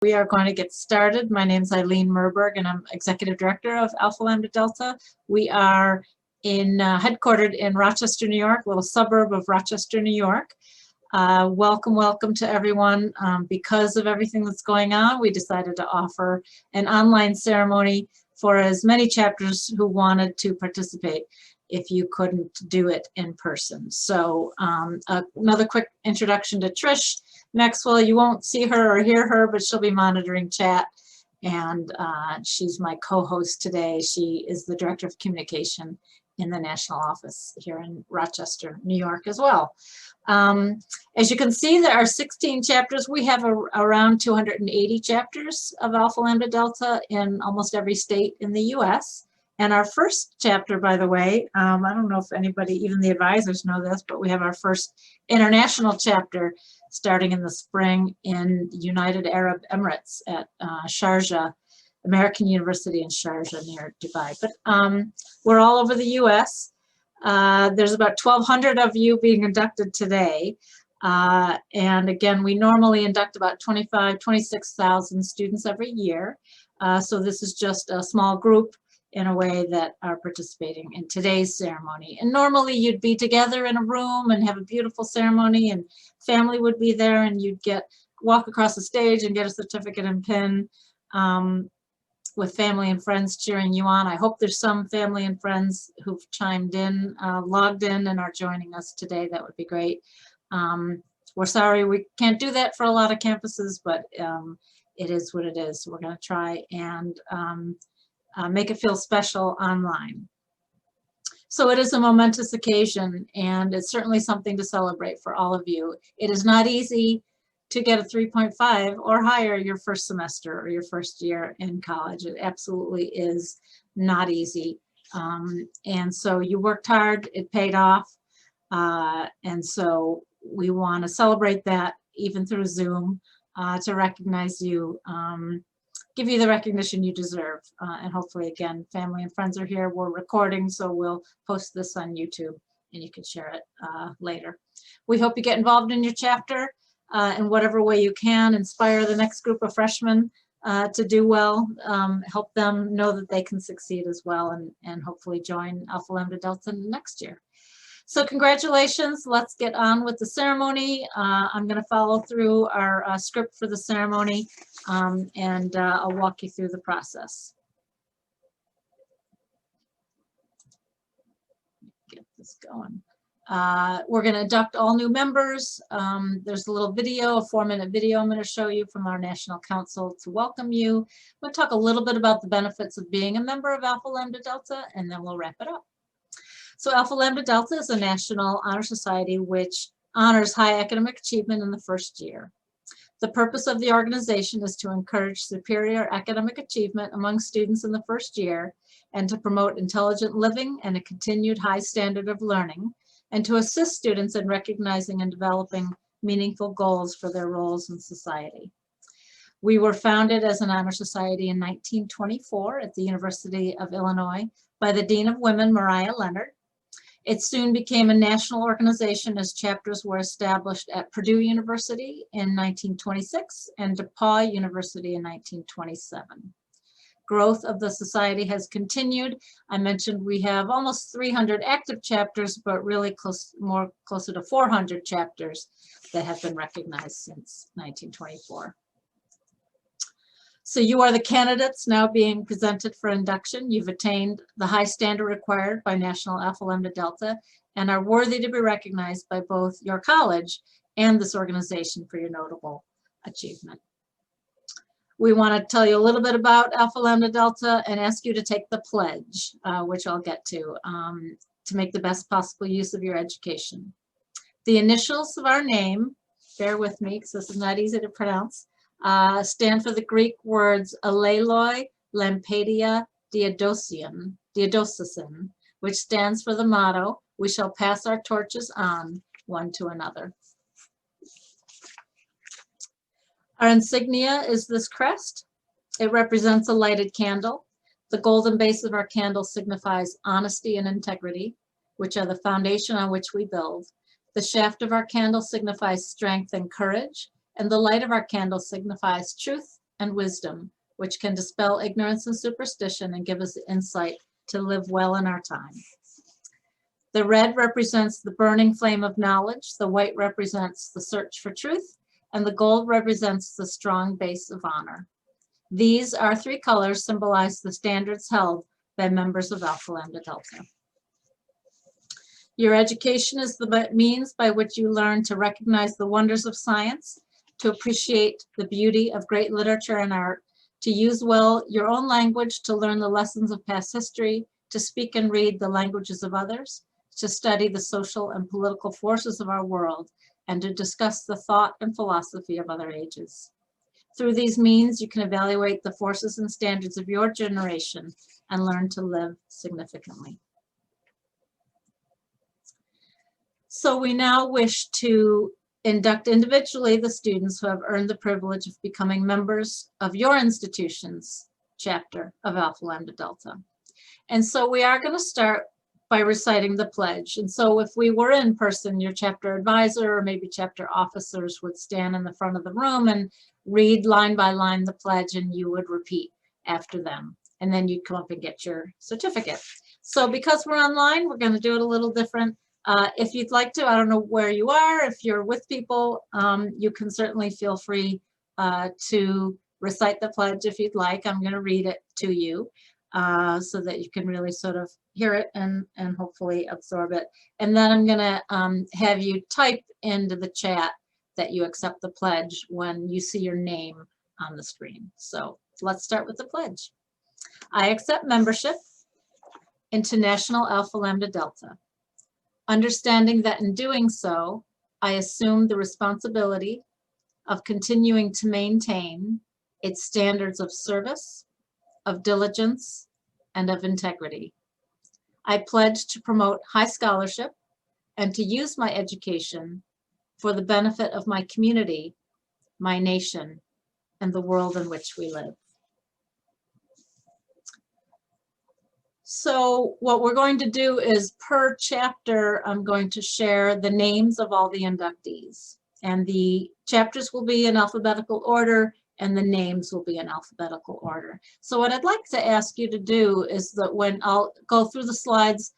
We are going to get started. My name is Eileen Merberg, and I'm Executive Director of Alpha Lambda Delta. We are headquartered in Rochester, New York, a little suburb of Rochester, New York. Welcome to everyone. Because of everything that's going on, we decided to offer an online ceremony for as many chapters who wanted to participate if you couldn't do it in person. So another quick introduction to Trish Maxwell. You won't see her or hear her, but she'll be monitoring chat, and she's my co-host today. She is the Director of Communication in the national office here in Rochester, New York as well. As you can see, there are 16 chapters. We have around 280 chapters of Alpha Lambda Delta in almost every state in the US. And our first chapter, by the way, I don't know if anybody, even the advisors know this, but we have our first international chapter starting in the spring in United Arab Emirates at Sharjah, American University in Sharjah near Dubai. But we're all over the US. There's about 1,200 of you being inducted today. And again, we normally induct about 26,000 students every year. So this is just a small group in a way that are participating in today's ceremony. And normally you'd be together in a room and have a beautiful ceremony, and family would be there, and you'd walk across the stage and get a certificate and pin with family and friends cheering you on. I hope there's some family and friends who've chimed in, logged in, and are joining us today. That would be great. We're sorry we can't do that for a lot of campuses, but it is what it is. We're going to try and make it feel special online. So it is a momentous occasion, and it's certainly something to celebrate for all of you. It is not easy to get a 3.5 or higher your first semester or your first year in college. It absolutely is not easy. And so you worked hard, it paid off. And so we want to celebrate that even through Zoom to recognize you, give you the recognition you deserve. And hopefully, again, family and friends are here. We're recording, so we'll post this on YouTube and you can share it later. We hope you get involved in your chapter in whatever way you can. Inspire the next group of freshmen to do well, help them know that they can succeed as well, and hopefully join Alpha Lambda Delta next year. So congratulations. Let's get on with the ceremony. I'm going to follow through our script for the ceremony, and I'll walk you through the process. Get this going. We're going to induct all new members. There's a little video, a 4-minute video I'm going to show you from our National Council to welcome you. I'm going to talk a little bit about the benefits of being a member of Alpha Lambda Delta, and then we'll wrap it up. So Alpha Lambda Delta is a national honor society which honors high academic achievement in the first year. The purpose of the organization is to encourage superior academic achievement among students in the first year, and to promote intelligent living and a continued high standard of learning, and to assist students in recognizing and developing meaningful goals for their roles in society. We were founded as an honor society in 1924 at the University of Illinois by the Dean of Women, Mariah Leonard. It soon became a national organization as chapters were established at Purdue University in 1926 and DePauw University in 1927. Growth of the society has continued. I mentioned we have almost 300 active chapters, but really closer to 400 chapters that have been recognized since 1924. So you are the candidates now being presented for induction. You've attained the high standard required by National Alpha Lambda Delta and are worthy to be recognized by both your college and this organization for your notable achievement. We want to tell you a little bit about Alpha Lambda Delta and ask you to take the pledge, which I'll get to make the best possible use of your education. The initials of our name, bear with me because this is not easy to pronounce, stand for the Greek words Aleloi Lampedia Diadosion, which stands for the motto, "We shall pass our torches on one to another." Our insignia is this crest. It represents a lighted candle. The golden base of our candle signifies honesty and integrity, which are the foundation on which we build. The shaft of our candle signifies strength and courage, and the light of our candle signifies truth and wisdom, which can dispel ignorance and superstition and give us insight to live well in our time. The red represents the burning flame of knowledge, the white represents the search for truth, and the gold represents the strong base of honor. These, our three colors, symbolize the standards held by members of Alpha Lambda Delta. Your education is the means by which you learn to recognize the wonders of science, to appreciate the beauty of great literature and art, to use well your own language, to learn the lessons of past history, to speak and read the languages of others, to study the social and political forces of our world, and to discuss the thought and philosophy of other ages. Through these means, you can evaluate the forces and standards of your generation and learn to live significantly. So we now wish to induct individually the students who have earned the privilege of becoming members of your institution's chapter of Alpha Lambda Delta. And so we are going to start by reciting the pledge. And so if we were in person, your chapter advisor or maybe chapter officers would stand in the front of the room and read line by line the pledge, and you would repeat after them. And then you'd come up and get your certificate. So because we're online, we're going to do it a little different. If you'd like to, I don't know where you are, if you're with people, you can certainly feel free to recite the pledge if you'd like. I'm going to read it to you so that you can really sort of hear it and hopefully absorb it. And then I'm going to have you type into the chat that you accept the pledge when you see your name on the screen. So let's start with the pledge. I accept membership into National Alpha Lambda Delta, understanding that in doing so, I assume the responsibility of continuing to maintain its standards of service, of diligence, and of integrity. I pledge to promote high scholarship and to use my education for the benefit of my community, my nation, and the world in which we live. So what we're going to do is per chapter, I'm going to share the names of all the inductees, and the chapters will be in alphabetical order and the names will be in alphabetical order. So what I'd like to ask you to do is that when I'll go through the slides,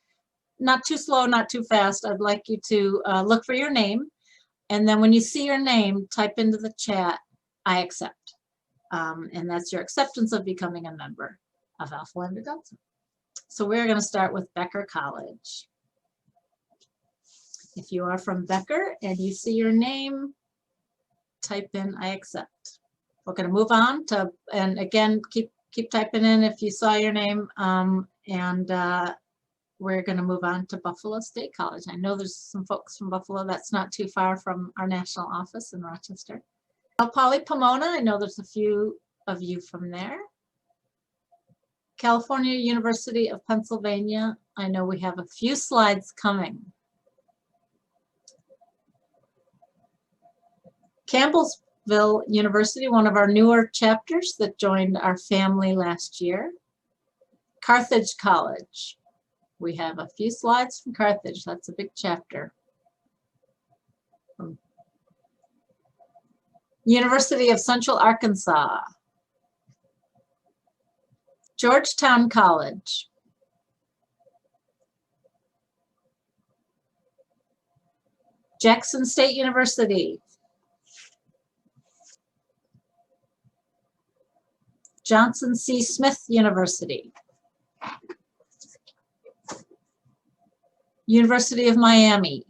not too slow, not too fast, I'd like you to look for your name. And then when you see your name, type into the chat, I accept. And that's your acceptance of becoming a member of Alpha Lambda Delta. So we're going to start with Becker College. If you are from Becker and you see your name, type in I accept. We're going to move on to, and again, keep typing in if you saw your name, we're going to move on to Buffalo State College. I know there's some folks from Buffalo. That's not too far from our national office in Rochester. Cal Poly Pomona, I know there's a few of you from there. California University of Pennsylvania, I know we have a few slides coming. Campbellsville University, one of our newer chapters that joined our family last year. Carthage College. We have a few slides from Carthage. That's a big chapter. University of Central Arkansas. Georgetown College. Jackson State University. Johnson C. Smith University. University of Miami.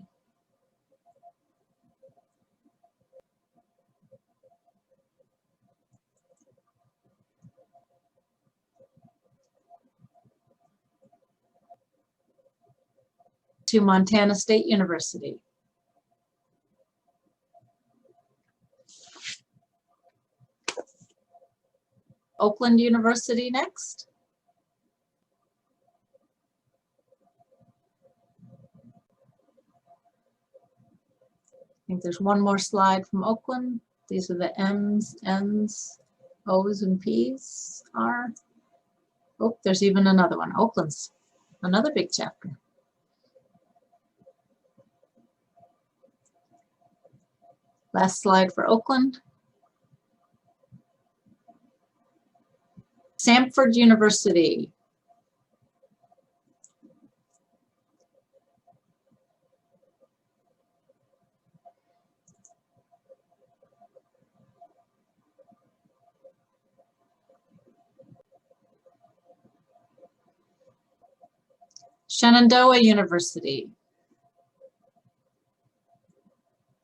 To Montana State University. Oakland University next. I think there's one more slide from Oakland. These are the M's, N's, O's, and P's are. Oh, there's even another one. Oakland's another big chapter. Last slide for Oakland. Samford University. Shenandoah University.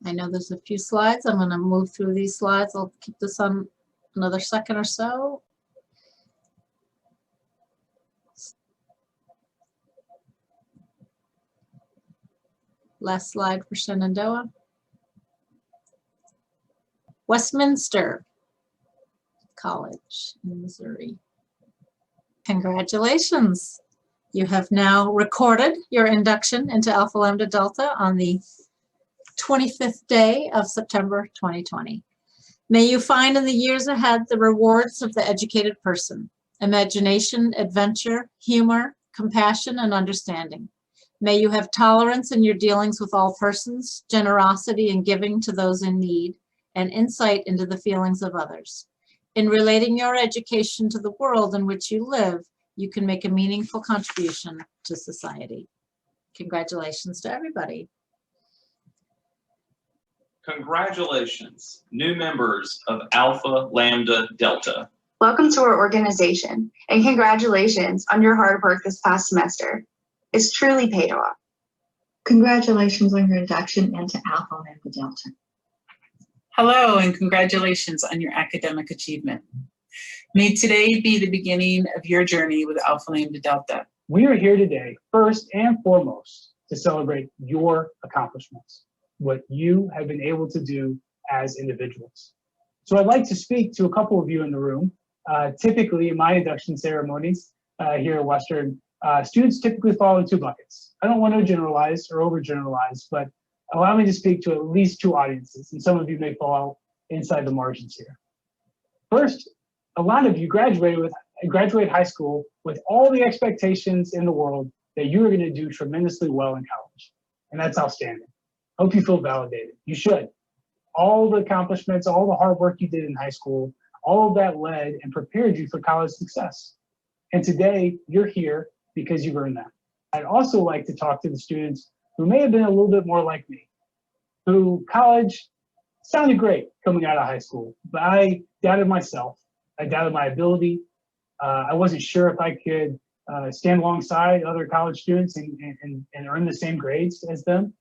I know there's a few slides. I'm going to move through these slides. I'll keep this on another second or so. Last slide for Shenandoah. Westminster College in Missouri. Congratulations. You have now recorded your induction into Alpha Lambda Delta on the 25th day of September 2020. May you find in the years ahead the rewards of the educated person: imagination, adventure, humor, compassion, and understanding. May you have tolerance in your dealings with all persons, generosity in giving to those in need, and insight into the feelings of others. In relating your education to the world in which you live, you can make a meaningful contribution to society. Congratulations to everybody. Congratulations, new members of Alpha Lambda Delta. Welcome to our organization, and congratulations on your hard work this past semester. It's truly paid off. Congratulations on your induction into Alpha Lambda Delta. Hello, and congratulations on your academic achievement. May today be the beginning of your journey with Alpha Lambda Delta. We are here today, first and foremost, to celebrate your accomplishments, what you have been able to do as individuals. So I'd like to speak to a couple of you in the room. Typically, in my induction ceremonies here at Western, students typically fall in two buckets. I don't want to generalize or overgeneralize, but allow me to speak to at least two audiences, and some of you may fall inside the margins here. First, a lot of you graduate high school with all the expectations in the world that you are going to do tremendously well in college, and that's outstanding. Hope you feel validated. You should. All the accomplishments, all the hard work you did in high school, all of that led and prepared you for college success. And today, you're here because you've earned that. I'd also like to talk to the students who may have been a little bit more like me, who college sounded great coming out of high school, but I doubted myself. I doubted my ability. I wasn't sure if I could stand alongside other college students and earn the same grades as them.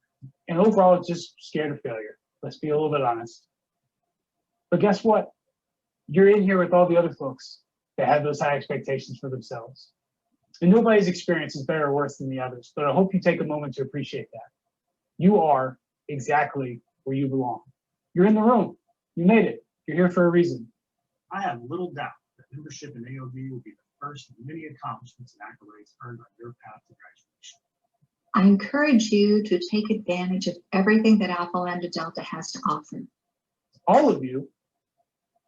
And overall, I was just scared of failure. Let's be a little bit honest. But guess what? You're in here with all the other folks that have those high expectations for themselves. And nobody's experience is better or worse than the others, but I hope you take a moment to appreciate that. You are exactly where you belong. You're in the room. You made it. You're here for a reason. I have little doubt that membership in ALD will be the first of many accomplishments and accolades earned on your path to graduation. I encourage you to take advantage of everything that Alpha Lambda Delta has to offer. All of you,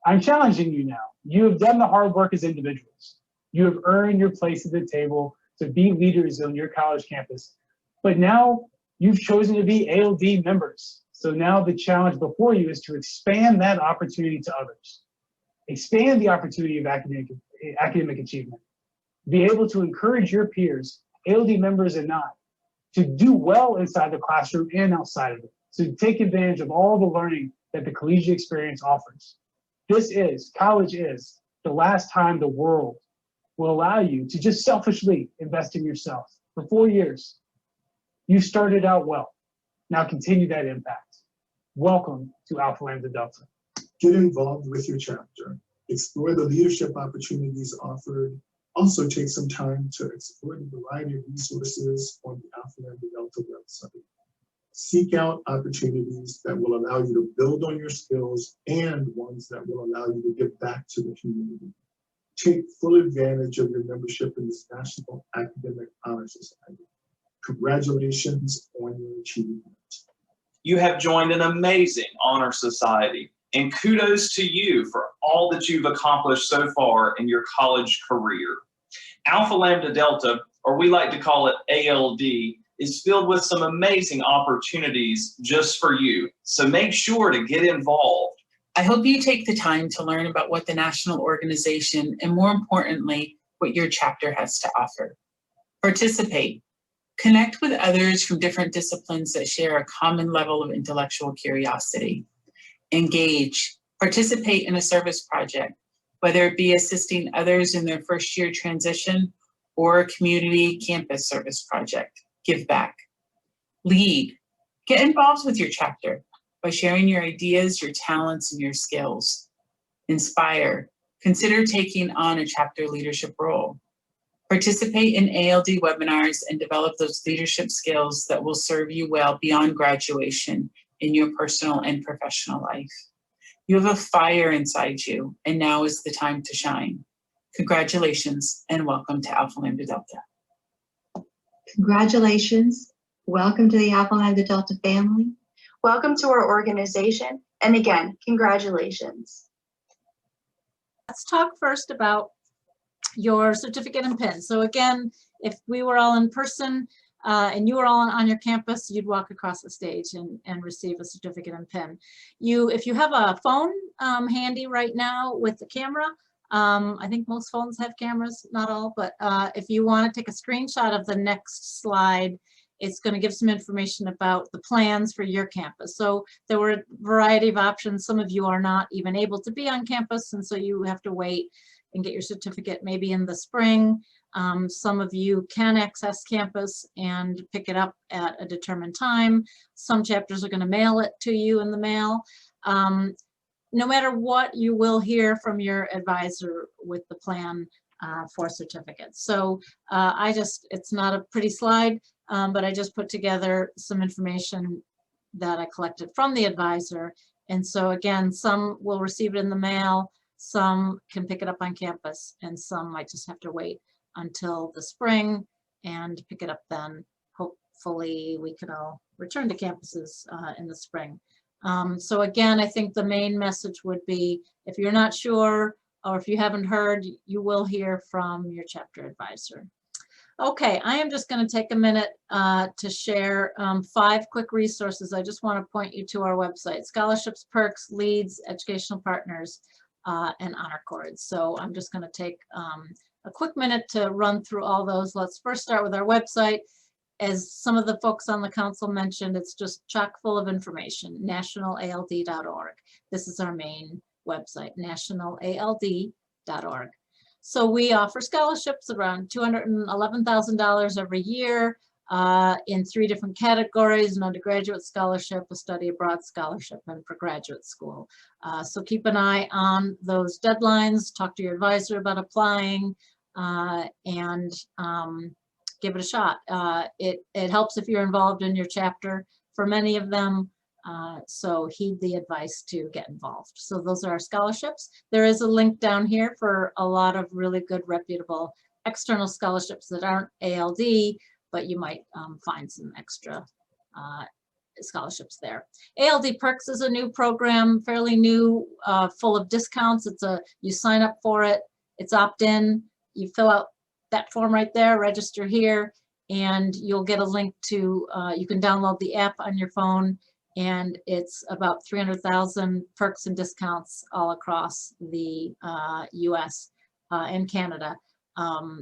I'm challenging you now. You have done the hard work as individuals. You have earned your place at the table to be leaders on your college campus. But now you've chosen to be ALD members. So now the challenge before you is to expand that opportunity to others. Expand the opportunity of academic achievement. Be able to encourage your peers, ALD members and not, to do well inside the classroom and outside of it. So take advantage of all the learning that the collegiate experience offers. College is the last time the world will allow you to just selfishly invest in yourself. For 4 years, you started out well. Now continue that impact. Welcome to Alpha Lambda Delta. Get involved with your chapter. Explore the leadership opportunities offered. Also take some time to explore the variety of resources on the Alpha Lambda Delta website. Seek out opportunities that will allow you to build on your skills and ones that will allow you to give back to the community. Take full advantage of your membership in this National Academic Honor Society. Congratulations on your achievement. You have joined an amazing honor society, and kudos to you for all that you've accomplished so far in your college career. Alpha Lambda Delta, or we like to call it ALD, is filled with some amazing opportunities just for you. So make sure to get involved. I hope you take the time to learn about what the national organization and, more importantly, what your chapter has to offer. Participate. Connect with others from different disciplines that share a common level of intellectual curiosity. Engage. Participate in a service project, whether it be assisting others in their first year transition or a community campus service project. Give back. Lead. Get involved with your chapter by sharing your ideas, your talents, and your skills. Inspire. Consider taking on a chapter leadership role. Participate in ALD webinars and develop those leadership skills that will serve you well beyond graduation in your personal and professional life. You have a fire inside you, and now is the time to shine. Congratulations, and welcome to Alpha Lambda Delta. Congratulations. Welcome to the Alpha Lambda Delta family. Welcome to our organization. And again, congratulations. Let's talk first about your certificate and pin. So again, if we were all in person and you were all on your campus, you'd walk across the stage and receive a certificate and pin. If you have a phone handy right now with the camera, I think most phones have cameras, not all, but if you want to take a screenshot of the next slide, it's going to give some information about the plans for your campus. So there were a variety of options. Some of you are not even able to be on campus, and so you have to wait and get your certificate maybe in the spring. Some of you can access campus and pick it up at a determined time. Some chapters are going to mail it to you in the mail. No matter what, you will hear from your advisor with the plan for certificates. So it's not a pretty slide, but I just put together some information that I collected from the advisor. And so again, some will receive it in the mail, some can pick it up on campus, and some might just have to wait until the spring and pick it up then. Hopefully we can all return to campuses in the spring. So again, I think the main message would be, if you're not sure or if you haven't heard, you will hear from your chapter advisor. Okay, I am just going to take a minute to share 5 quick resources. I just want to point you to our website: scholarships, perks, leads, educational partners, and honor cords. So I'm just going to take a quick minute to run through all those. Let's first start with our website. As some of the folks on the council mentioned, it's just chock full of information, nationalald.org. This is our main website, nationalald.org. So we offer scholarships around $211,000 every year in 3 different categories: an undergraduate scholarship, a study abroad scholarship, and for graduate school. So keep an eye on those deadlines, talk to your advisor about applying, and give it a shot. It helps if you're involved in your chapter for many of them. So heed the advice to get involved. So those are our scholarships. There is a link down here for a lot of really good, reputable external scholarships that aren't ALD, but you might find some extra scholarships there. ALD Perks is a new program, fairly new, full of discounts. You sign up for it, it's opt-in, you fill out that form right there, register here, and you'll get a link to, you can download the app on your phone, and it's about 300,000 perks and discounts all across the US and Canada.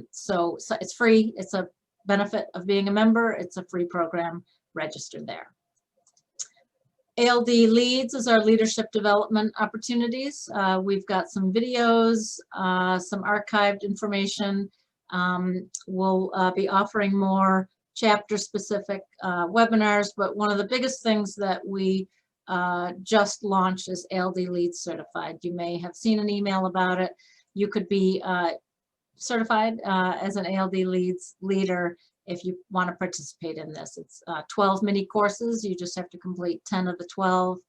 So it's free, it's a benefit of being a member, it's a free program, register there. ALD Leads is our leadership development opportunities. We've got some videos, some archived information. We'll be offering more chapter-specific webinars, but one of the biggest things that we just launched is ALD Leads Certified. You may have seen an email about it. You could be certified as an ALD Leads leader if you want to participate in this. It's 12 mini courses. You just have to complete 10 of the 12,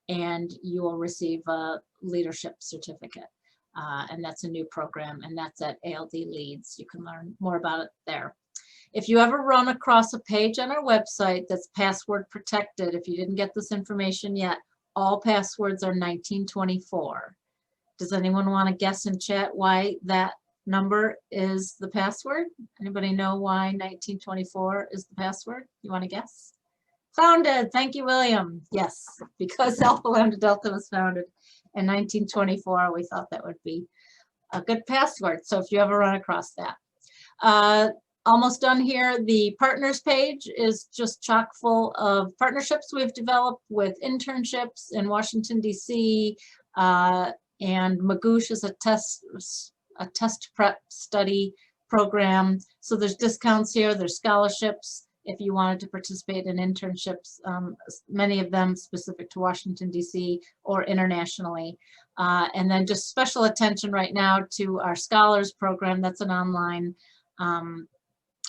and you will receive a leadership certificate. And that's a new program, and that's at ALD Leads. You can learn more about it there. If you ever run across a page on our website that's password protected, if you didn't get this information yet, all passwords are 1924. Does anyone want to guess in chat why that number is the password? Anybody know why 1924 is the password? You want to guess? Founded. Thank you, William. Yes, because Alpha Lambda Delta was founded and 1924. We thought that would be a good password. So if you ever run across that. Almost done here. The partners page is just chock full of partnerships we've developed with internships in Washington, D.C. And Magoosh is a test prep study program. So there's discounts here, there's scholarships if you wanted to participate in internships, many of them specific to Washington, D.C. or internationally. And then just special attention right now to our Scholars program. That's an online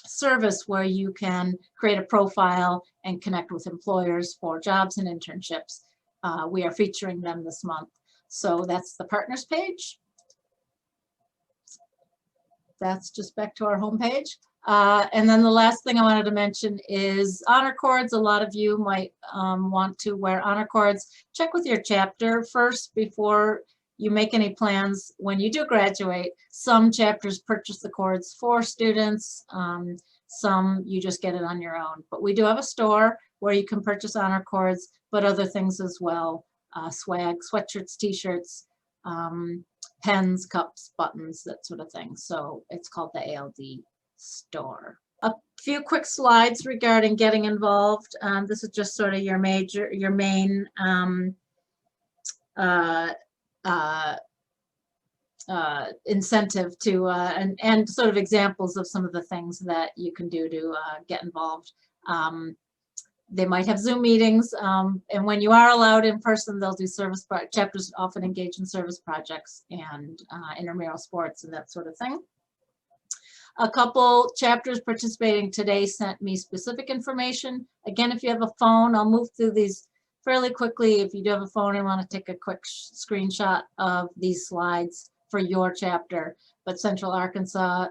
service where you can create a profile and connect with employers for jobs and internships. We are featuring them this month. So that's the partners page. That's just back to our homepage. And then the last thing I wanted to mention is honor cords. A lot of you might want to wear honor cords. Check with your chapter first before you make any plans. When you do graduate, some chapters purchase the cords for students. Some you just get it on your own. But we do have a store where you can purchase honor cords, but other things as well. Swag, sweatshirts, t-shirts, pens, cups, buttons, that sort of thing. So it's called the ALD store. A few quick slides regarding getting involved. This is just sort of your main incentive to and sort of examples of some of the things that you can do to get involved. They might have Zoom meetings, and when you are allowed in person, they'll do service chapters often engage in service projects and intramural sports and that sort of thing. A couple chapters participating today sent me specific information. Again, if you have a phone, I'll move through these fairly quickly. If you do have a phone and want to take a quick screenshot of these slides for your chapter, but Central Arkansas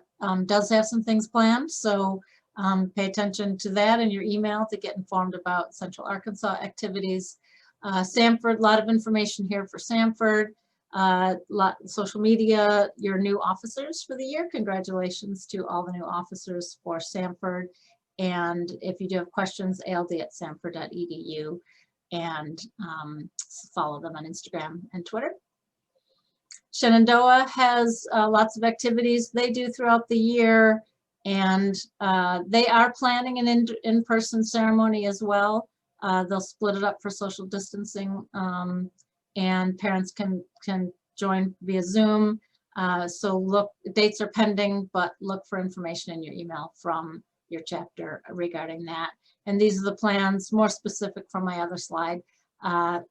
does have some things planned, so pay attention to that in your email to get informed about Central Arkansas activities. Samford, a lot of information here for Samford. Social media, your new officers for the year. Congratulations to all the new officers for Samford. And if you do have questions, ald@samford.edu, and follow them on Instagram and Twitter. Shenandoah has lots of activities they do throughout the year, and they are planning an in-person ceremony as well. They'll split it up for social distancing, and parents can join via Zoom. So look, dates are pending, but look for information in your email from your chapter regarding that. And these are the plans, more specific from my other slide,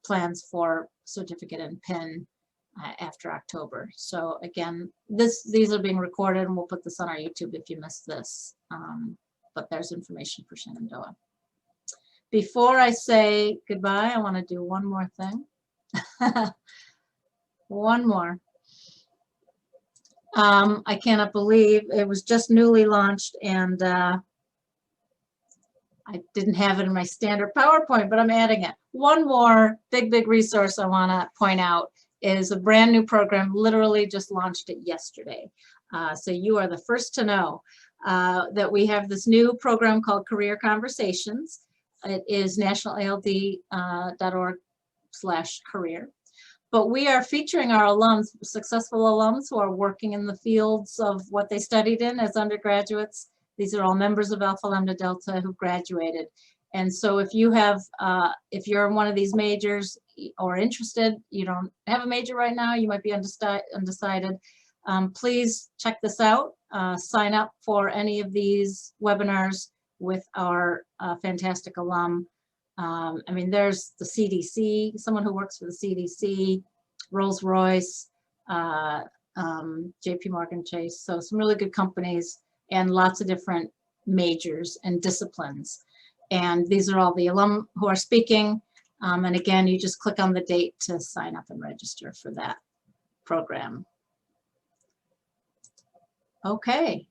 plans for certificate and PIN after October. So again, these are being recorded, and we'll put this on our YouTube if you missed this. But there's information for Shenandoah. Before I say goodbye, I want to do one more thing. One more. I cannot believe it was just newly launched, and I didn't have it in my standard PowerPoint, but I'm adding it. One more big resource I want to point out is a brand new program, literally just launched it yesterday. So you are the first to know that we have this new program called Career Conversations. It is nationalald.org/career. But we are featuring our alums, successful alums who are working in the fields of what they studied in as undergraduates. These are all members of Alpha Lambda Delta who graduated. And so if you have, if you're in one of these majors or interested, you don't have a major right now, you might be undecided, please check this out. Sign up for any of these webinars with our fantastic alum. I mean, there's the CDC, someone who works for the CDC, Rolls-Royce, JP Morgan Chase. So some really good companies and lots of different majors and disciplines. And these are all the alum who are speaking. And again, you just click on the date to sign up and register for that program. Okay.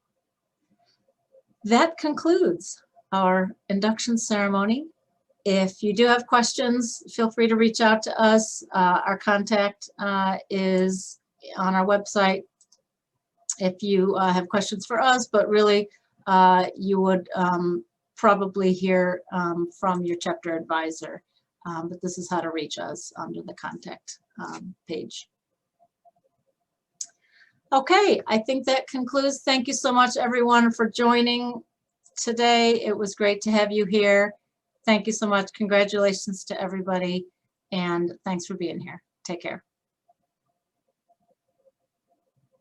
That concludes our induction ceremony. If you do have questions, feel free to reach out to us. Our contact is on our website if you have questions for us, but really you would probably hear from your chapter advisor. But this is how to reach us under the contact page. Okay, I think that concludes. Thank you so much, everyone, for joining today. It was great to have you here. Thank you so much. Congratulations to everybody, and thanks for being here. Take care.